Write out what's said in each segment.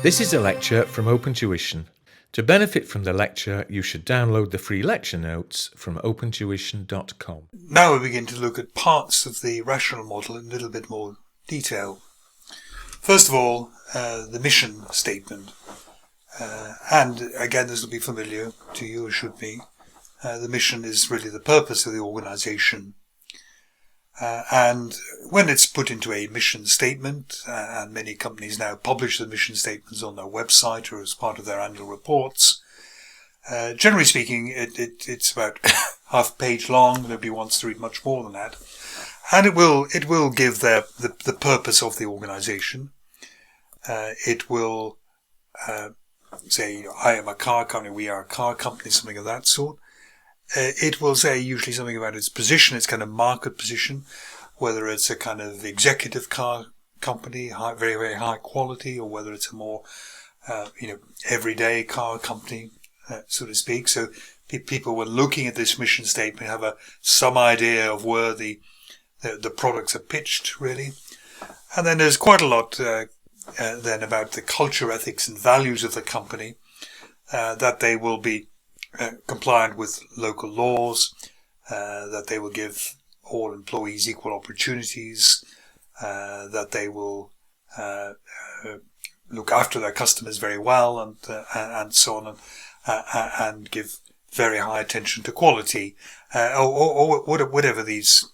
This is a lecture from OpenTuition. To benefit from the lecture, you should download the free lecture notes from opentuition.com. Now we begin to look at parts of the rational model in a little bit more detail. First of all, the mission statement. And again, this will be familiar to you, or should be. The mission is really the purpose of the organization. And when it's put into a mission statement, and many companies now publish the mission statements on their website or as part of their annual reports, generally speaking, it's about half a page long. Nobody wants to read much more than that. And it will give the purpose of the organization. It will say, I am a car company, we are a car company, something of that sort. It will say usually something about its position, its kind of market position, whether it's a kind of executive car company, very, very high quality, or whether it's a more, everyday car company, so to speak. So people, when looking at this mission statement, have some idea of where the products are pitched, really. And then there's quite a lot then about the culture, ethics, and values of the company, that they will be compliant with local laws, that they will give all employees equal opportunities, that they will look after their customers very well, and so on, and give very high attention to quality, or whatever these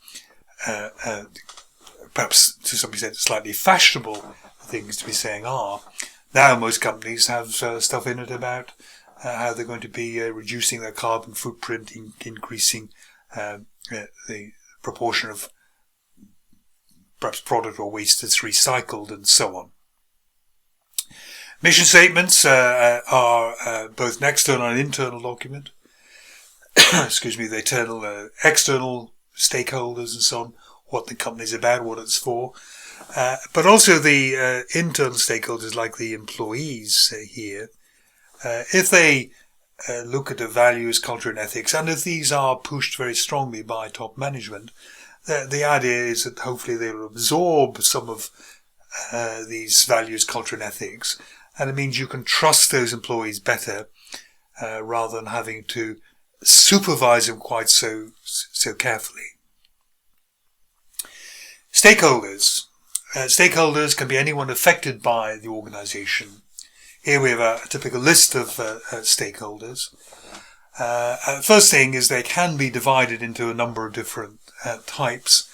perhaps to some extent slightly fashionable things to be saying are. Now most companies have stuff in it about how they're going to be reducing their carbon footprint, increasing the proportion of perhaps product or waste that's recycled, and so on. Mission statements are both an external and internal document. Excuse me, they tell external stakeholders and so on what the company's about, what it's for. But also the internal stakeholders, like the employees here. If they look at the values, culture and ethics, and if these are pushed very strongly by top management, the idea is that hopefully they will absorb some of these values, culture and ethics, and it means you can trust those employees better rather than having to supervise them quite so carefully. Stakeholders. Stakeholders can be anyone affected by the organization. Here we have a typical list of stakeholders. First thing is they can be divided into a number of different types.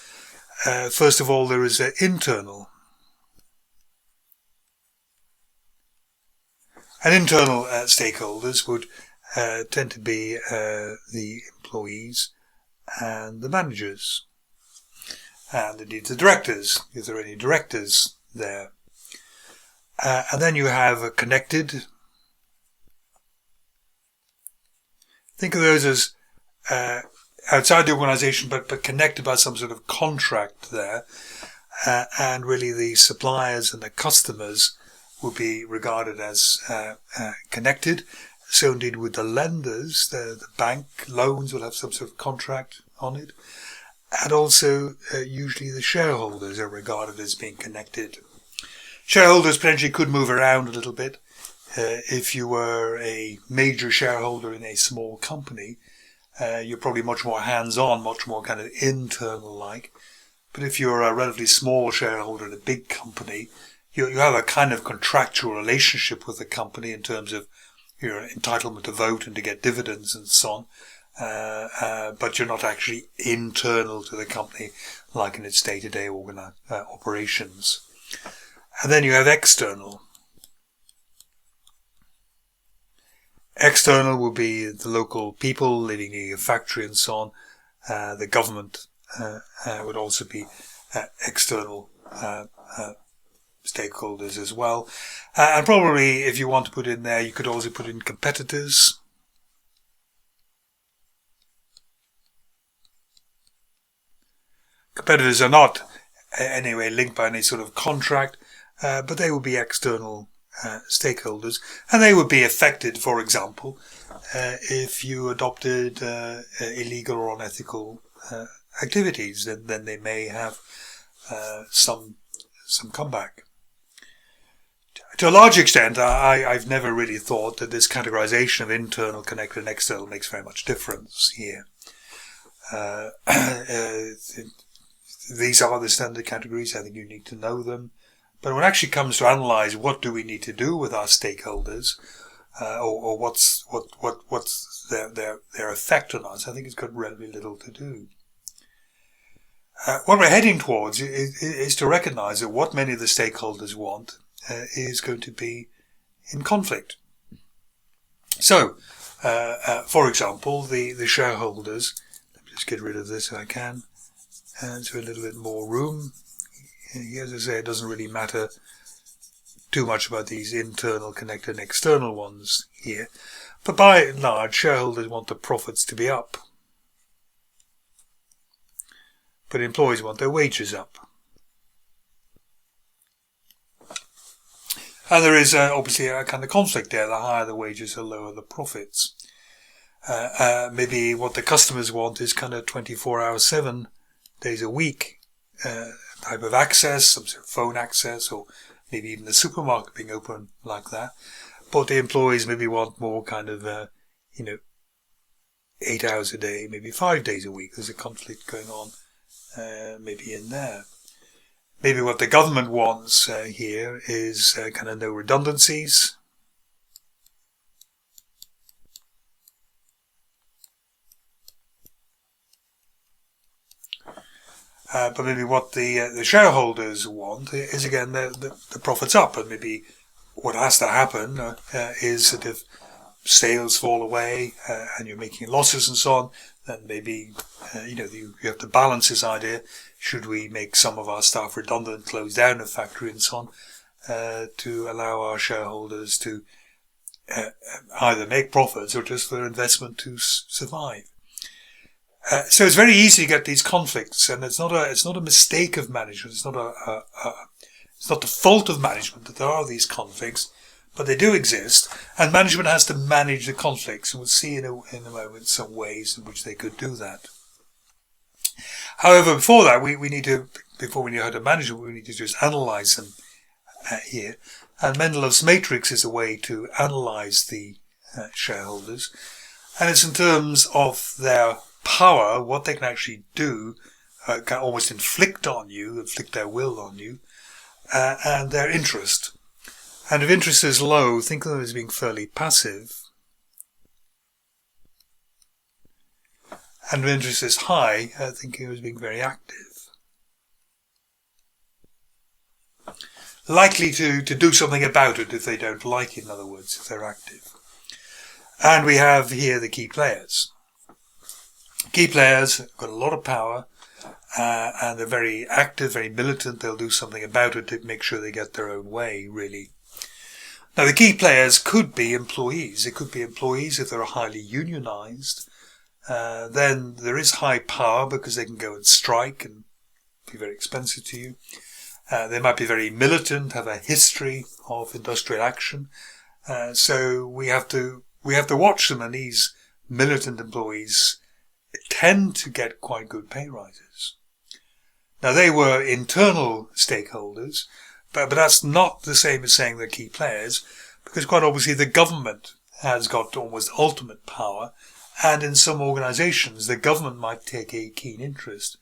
First of all, there is internal. And internal stakeholders would tend to be the employees and the managers, and indeed the directors, if there are any directors there. And then you have connected. Think of those as outside the organization, but connected by some sort of contract there. And really the suppliers and the customers will be regarded as connected. So indeed with the lenders, the bank loans will have some sort of contract on it. And also usually the shareholders are regarded as being connected. Shareholders potentially could move around a little bit. If you were a major shareholder in a small company, you're probably much more hands-on, much more kind of internal-like. But if you're a relatively small shareholder in a big company, you have a kind of contractual relationship with the company in terms of your entitlement to vote and to get dividends and so on. But you're not actually internal to the company like in its day-to-day operations. And then you have external. External will be the local people living in a factory and so on. The government would also be external stakeholders as well. And probably if you want to put in there, you could also put in competitors. Competitors are not anyway linked by any sort of contract. But they would be external stakeholders, and they would be affected, for example, if you adopted illegal or unethical activities, then they may have some comeback. To a large extent, I've never really thought that this categorization of internal, connected and external makes very much difference here. These are the standard categories. I think you need to know them. But when it actually comes to analyze what do we need to do with our stakeholders, or what's their effect on us, I think it's got relatively little to do. What we're heading towards is to recognize that what many of the stakeholders want is going to be in conflict. So, for example, the shareholders, let me just get rid of this if I can, and so a little bit more room. As I say, it doesn't really matter too much about these internal, connected and external ones here. But by and large, shareholders want the profits to be up. But employees want their wages up. And there is obviously a kind of conflict there. The higher the wages, the lower the profits. Maybe what the customers want is kind of 24 hours, 7 days a week type of access, some sort of phone access, or maybe even the supermarket being open like that. But the employees maybe want more kind of, 8 hours a day, maybe 5 days a week. There's a conflict going on, maybe in there. Maybe what the government wants here is kind of no redundancies. But maybe what the shareholders want is, again, the profits up. And maybe what has to happen is that if sales fall away and you're making losses and so on, then maybe, you have to balance this idea. Should we make some of our staff redundant, close down a factory and so on, to allow our shareholders to either make profits or just for their investment to survive? So it's very easy to get these conflicts, and it's not a mistake of management. It's not the fault of management that there are these conflicts, but they do exist, and management has to manage the conflicts, and we'll see in a moment some ways in which they could do that. However, before that, before we know how to manage them, we need to just analyze them here. And Mendelow's matrix is a way to analyze the shareholders, and it's in terms of their power, what they can actually do, can almost inflict their will on you, and their interest. And if interest is low, think of them as being fairly passive. And if interest is high, think of them as being very active. Likely to do something about it if they don't like it, in other words, if they're active. And we have here the key players. Key players have got a lot of power, and they're very active, very militant. They'll do something about it to make sure they get their own way, really. Now, the key players could be employees. It could be employees if they're highly unionized. Then there is high power because they can go and strike and be very expensive to you. They might be very militant, have a history of industrial action. So we have to watch them, and these militant employees tend to get quite good pay rises. Now, they were internal stakeholders, but that's not the same as saying they're key players, because quite obviously the government has got almost ultimate power, and in some organizations the government might take a keen interest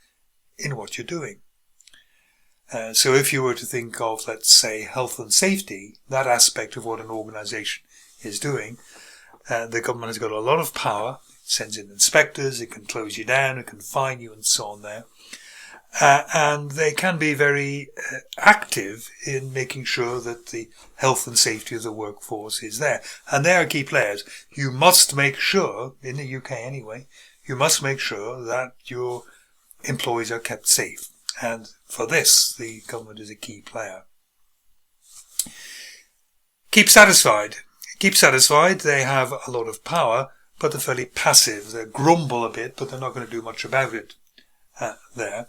in what you're doing. So if you were to think of, let's say, health and safety, that aspect of what an organization is doing, the government has got a lot of power. It sends in inspectors, it can close you down, it can fine you and so on there. And they can be very active in making sure that the health and safety of the workforce is there. And they are key players. You must make sure, in the UK anyway, you must make sure that your employees are kept safe. And for this, the government is a key player. Keep satisfied. Keep satisfied. They have a lot of power, but they're fairly passive. They grumble a bit, but they're not going to do much about it there.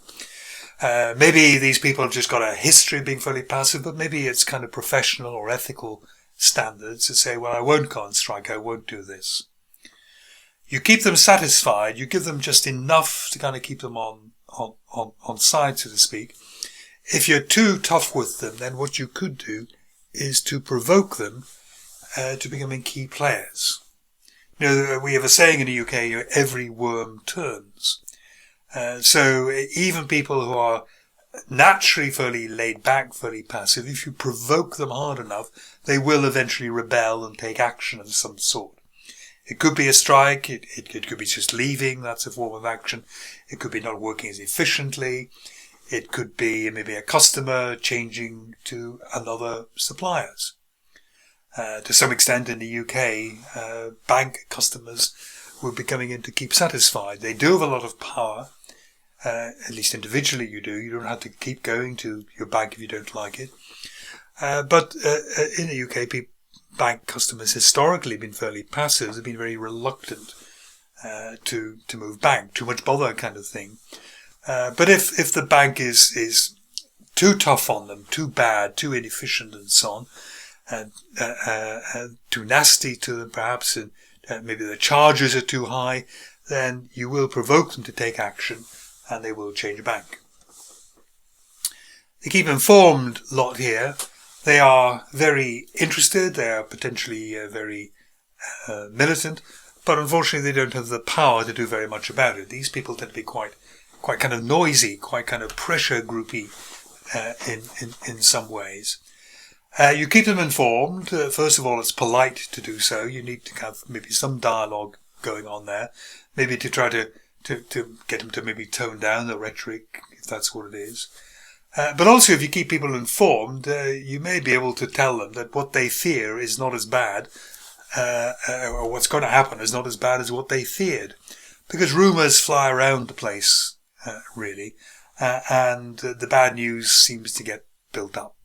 Maybe these people have just got a history of being fairly passive, but maybe it's kind of professional or ethical standards to say, well, I won't go on strike, I won't do this. You keep them satisfied, you give them just enough to kind of keep them on side, so to speak. If you're too tough with them, then what you could do is to provoke them to becoming key players. You know, we have a saying in the UK, every worm turns. So even people who are naturally fairly laid back, fairly passive, if you provoke them hard enough, they will eventually rebel and take action of some sort. It could be a strike, it could be just leaving, that's a form of action. It could be not working as efficiently. It could be maybe a customer changing to another suppliers. To some extent in the UK, bank customers were becoming in to keep satisfied. They do have a lot of power. At least individually you do. You don't have to keep going to your bank if you don't like it. But in the UK, bank customers historically been fairly passive. They've been very reluctant to move bank. Too much bother kind of thing. But if the bank is too tough on them, too bad, too inefficient and so on, and too nasty to them perhaps, and maybe the charges are too high, then you will provoke them to take action and they will change bank. The keep informed lot here, they are very interested, they are potentially very militant, but unfortunately they don't have the power to do very much about it. These people tend to be quite kind of noisy, quite kind of pressure groupy in some ways. You keep them informed. First of all, it's polite to do so. You need to have maybe some dialogue going on there, maybe to try to get them to maybe tone down the rhetoric, if that's what it is. But also, if you keep people informed, you may be able to tell them that what they fear is not as bad, or what's going to happen is not as bad as what they feared. Because rumours fly around the place, really, and the bad news seems to get built up.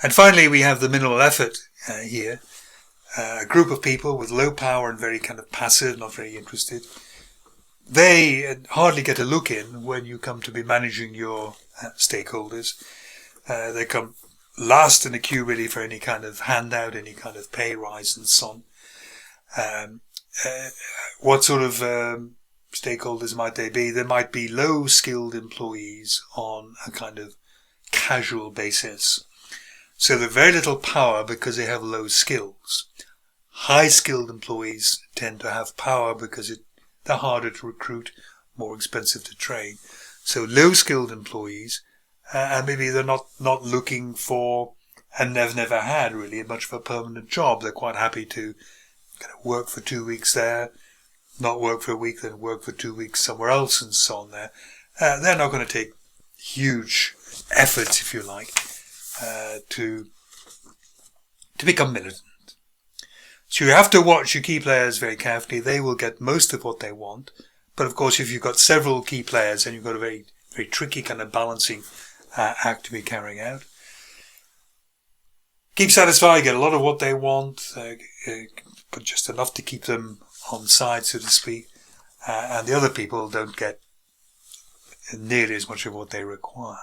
And finally, we have the minimal effort here. A group of people with low power and very kind of passive, not very interested. They hardly get a look in when you come to be managing your stakeholders. They come last in the queue really for any kind of handout, any kind of pay rise and so on. What sort of stakeholders might they be? They might be low-skilled employees on a kind of casual basis. So they're very little power because they have low skills. High-skilled employees tend to have power because they're harder to recruit, more expensive to train. So low-skilled employees, and maybe they're not looking for, and they've never had really much of a permanent job. They're quite happy to kind of work for 2 weeks there, not work for a week, then work for 2 weeks somewhere else and so on there. They're not going to take huge efforts, if you like, to become militant. So you have to watch your key players very carefully. They will get most of what they want. But of course, if you've got several key players, then you've got a very, very tricky kind of balancing act to be carrying out. Keep satisfied, get a lot of what they want, but just enough to keep them on side, so to speak. And the other people don't get nearly as much of what they require.